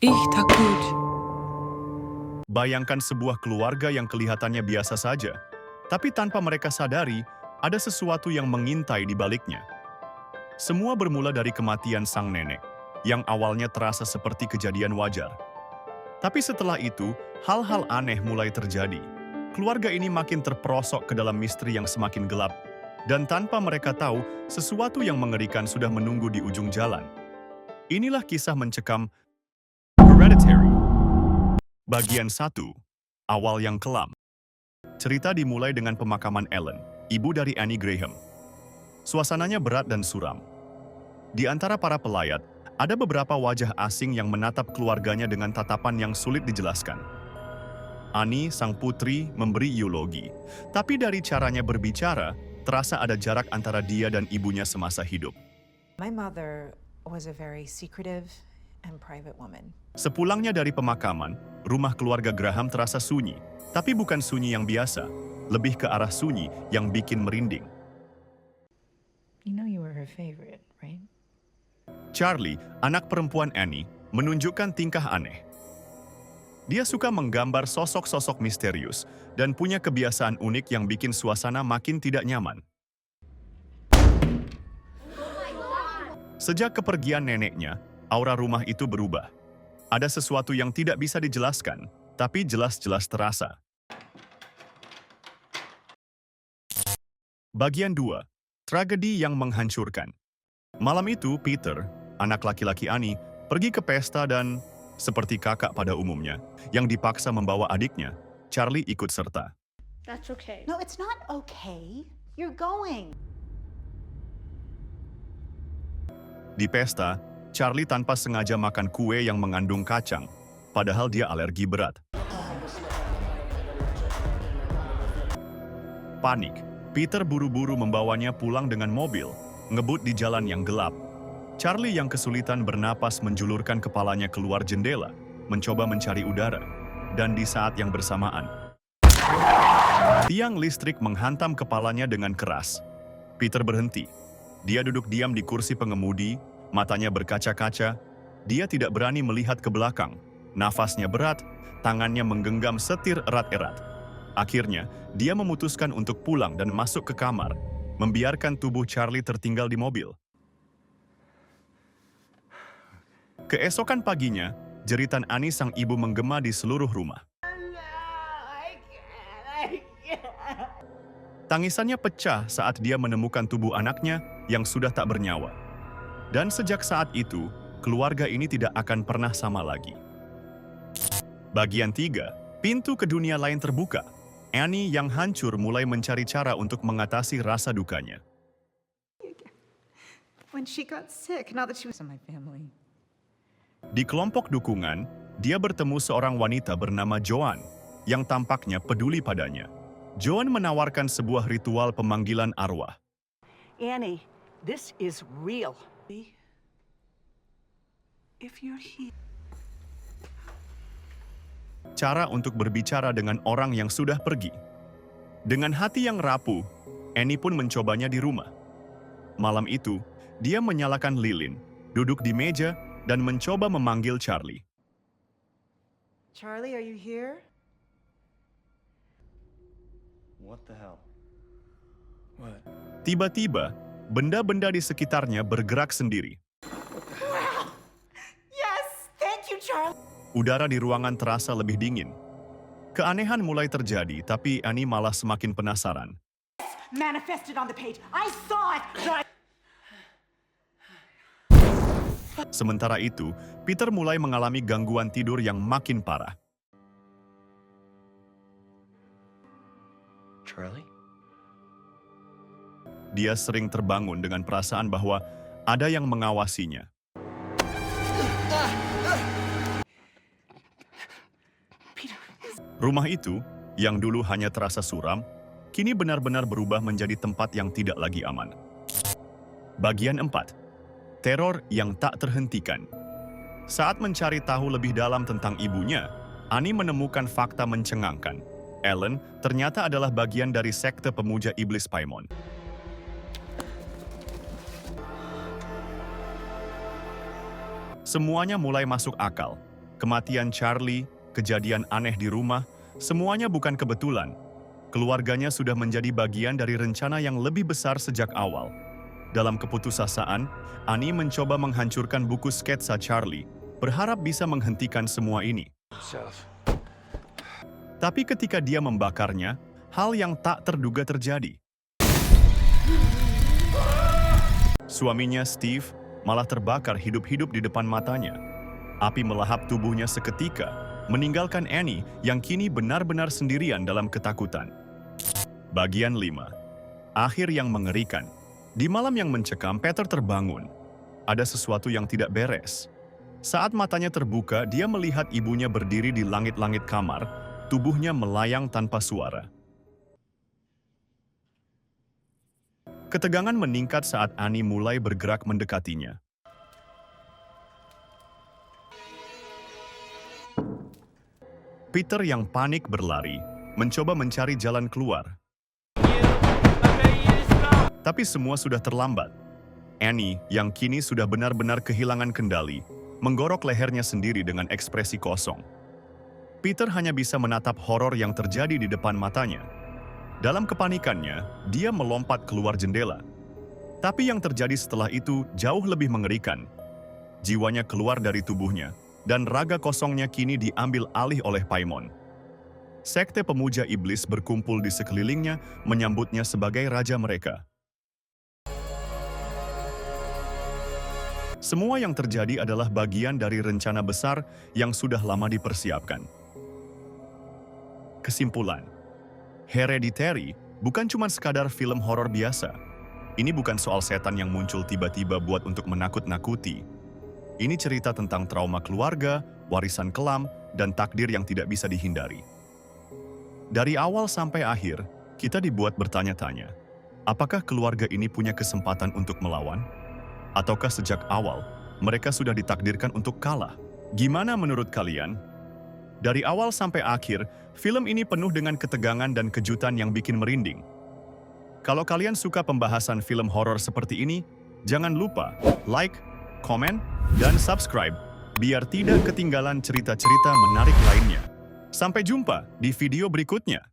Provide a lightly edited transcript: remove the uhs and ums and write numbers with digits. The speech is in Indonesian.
Ich takut. Bayangkan sebuah keluarga yang kelihatannya biasa saja, tapi tanpa mereka sadari, ada sesuatu yang mengintai di baliknya. Semua bermula dari kematian sang nenek, yang awalnya terasa seperti kejadian wajar. Tapi setelah itu, hal-hal aneh mulai terjadi. Keluarga ini makin terperosok ke dalam misteri yang semakin gelap, dan tanpa mereka tahu, sesuatu yang mengerikan sudah menunggu di ujung jalan. Inilah kisah mencekam Hereditary. Bagian 1. Awal yang kelam. Cerita dimulai dengan pemakaman Ellen, ibu dari Annie Graham. Suasananya berat dan suram. Di antara para pelayat, ada beberapa wajah asing yang menatap keluarganya dengan tatapan yang sulit dijelaskan. Annie, sang putri, memberi eulogi, tapi dari caranya berbicara, terasa ada jarak antara dia dan ibunya semasa hidup. My mother was a very secretive and private woman. Sepulangnya dari pemakaman, rumah keluarga Graham terasa sunyi, tapi bukan sunyi yang biasa, lebih ke arah sunyi yang bikin merinding. You know you were her favorite, right? Charlie, anak perempuan Annie, menunjukkan tingkah aneh. Dia suka menggambar sosok-sosok misterius dan punya kebiasaan unik yang bikin suasana makin tidak nyaman. Sejak kepergian neneknya, aura rumah itu berubah. Ada sesuatu yang tidak bisa dijelaskan, tapi jelas-jelas terasa. Bagian 2. Tragedi yang menghancurkan. Malam itu, Peter, anak laki-laki Annie, pergi ke pesta dan, seperti kakak pada umumnya, yang dipaksa membawa adiknya, Charlie ikut serta. That's okay. No, it's not okay. You're going. Di pesta, Charlie tanpa sengaja makan kue yang mengandung kacang, padahal dia alergi berat. Panik, Peter buru-buru membawanya pulang dengan mobil, ngebut di jalan yang gelap. Charlie yang kesulitan bernapas menjulurkan kepalanya keluar jendela, mencoba mencari udara, dan di saat yang bersamaan, tiang listrik menghantam kepalanya dengan keras. Peter berhenti. Dia duduk diam di kursi pengemudi, matanya berkaca-kaca. Dia tidak berani melihat ke belakang. Nafasnya berat, tangannya menggenggam setir erat-erat. Akhirnya, dia memutuskan untuk pulang dan masuk ke kamar, membiarkan tubuh Charlie tertinggal di mobil. Keesokan paginya, jeritan Annie sang ibu menggema di seluruh rumah. Tangisannya pecah saat dia menemukan tubuh anaknya yang sudah tak bernyawa. Dan sejak saat itu, keluarga ini tidak akan pernah sama lagi. Bagian 3. Pintu ke dunia lain terbuka. Annie yang hancur mulai mencari cara untuk mengatasi rasa dukanya. When she got sick, now that she was in my family. Di kelompok dukungan, dia bertemu seorang wanita bernama Joan, yang tampaknya peduli padanya. Joan menawarkan sebuah ritual pemanggilan arwah. Annie, this is real. If you're here. Cara untuk berbicara dengan orang yang sudah pergi. Dengan hati yang rapuh, Annie pun mencobanya di rumah. Malam itu, dia menyalakan lilin, duduk di meja, dan mencoba memanggil Charlie. Charlie, are you here? What the hell? What? Tiba-tiba, benda-benda di sekitarnya bergerak sendiri. Yes! Thank you, Charlie! Udara di ruangan terasa lebih dingin. Keanehan mulai terjadi, tapi Annie malah semakin penasaran. Manifested on the page. I saw it! Sementara itu, Peter mulai mengalami gangguan tidur yang makin parah. Charlie? Dia sering terbangun dengan perasaan bahwa ada yang mengawasinya. Rumah itu, yang dulu hanya terasa suram, kini benar-benar berubah menjadi tempat yang tidak lagi aman. Bagian 4. Teror yang tak terhentikan. Saat mencari tahu lebih dalam tentang ibunya, Annie menemukan fakta mencengangkan. Ellen ternyata adalah bagian dari sekte pemuja iblis Paimon. Semuanya mulai masuk akal. Kematian Charlie, kejadian aneh di rumah, semuanya bukan kebetulan. Keluarganya sudah menjadi bagian dari rencana yang lebih besar sejak awal. Dalam keputusasaan, Annie mencoba menghancurkan buku sketsa Charlie, berharap bisa menghentikan semua ini. Tapi ketika dia membakarnya, hal yang tak terduga terjadi. Suaminya, Steve, malah terbakar hidup-hidup di depan matanya. Api melahap tubuhnya seketika, meninggalkan Annie yang kini benar-benar sendirian dalam ketakutan. Bagian 5. Akhir yang mengerikan. Di malam yang mencekam, Peter terbangun. Ada sesuatu yang tidak beres. Saat matanya terbuka, dia melihat ibunya berdiri di langit-langit kamar, tubuhnya melayang tanpa suara. Ketegangan meningkat saat Annie mulai bergerak mendekatinya. Peter yang panik berlari, mencoba mencari jalan keluar. Tapi semua sudah terlambat. Annie, yang kini sudah benar-benar kehilangan kendali, menggorok lehernya sendiri dengan ekspresi kosong. Peter hanya bisa menatap horor yang terjadi di depan matanya. Dalam kepanikannya, dia melompat keluar jendela. Tapi yang terjadi setelah itu jauh lebih mengerikan. Jiwanya keluar dari tubuhnya, dan raga kosongnya kini diambil alih oleh Paimon. Sekte pemuja iblis berkumpul di sekelilingnya, menyambutnya sebagai raja mereka. Semua yang terjadi adalah bagian dari rencana besar yang sudah lama dipersiapkan. Kesimpulan, Hereditary bukan cuma sekadar film horor biasa. Ini bukan soal setan yang muncul tiba-tiba buat untuk menakut-nakuti. Ini cerita tentang trauma keluarga, warisan kelam, dan takdir yang tidak bisa dihindari. Dari awal sampai akhir, kita dibuat bertanya-tanya, apakah keluarga ini punya kesempatan untuk melawan? Ataukah sejak awal, mereka sudah ditakdirkan untuk kalah? Gimana menurut kalian? Dari awal sampai akhir, film ini penuh dengan ketegangan dan kejutan yang bikin merinding. Kalau kalian suka pembahasan film horor seperti ini, jangan lupa like, komen, dan subscribe, biar tidak ketinggalan cerita-cerita menarik lainnya. Sampai jumpa di video berikutnya.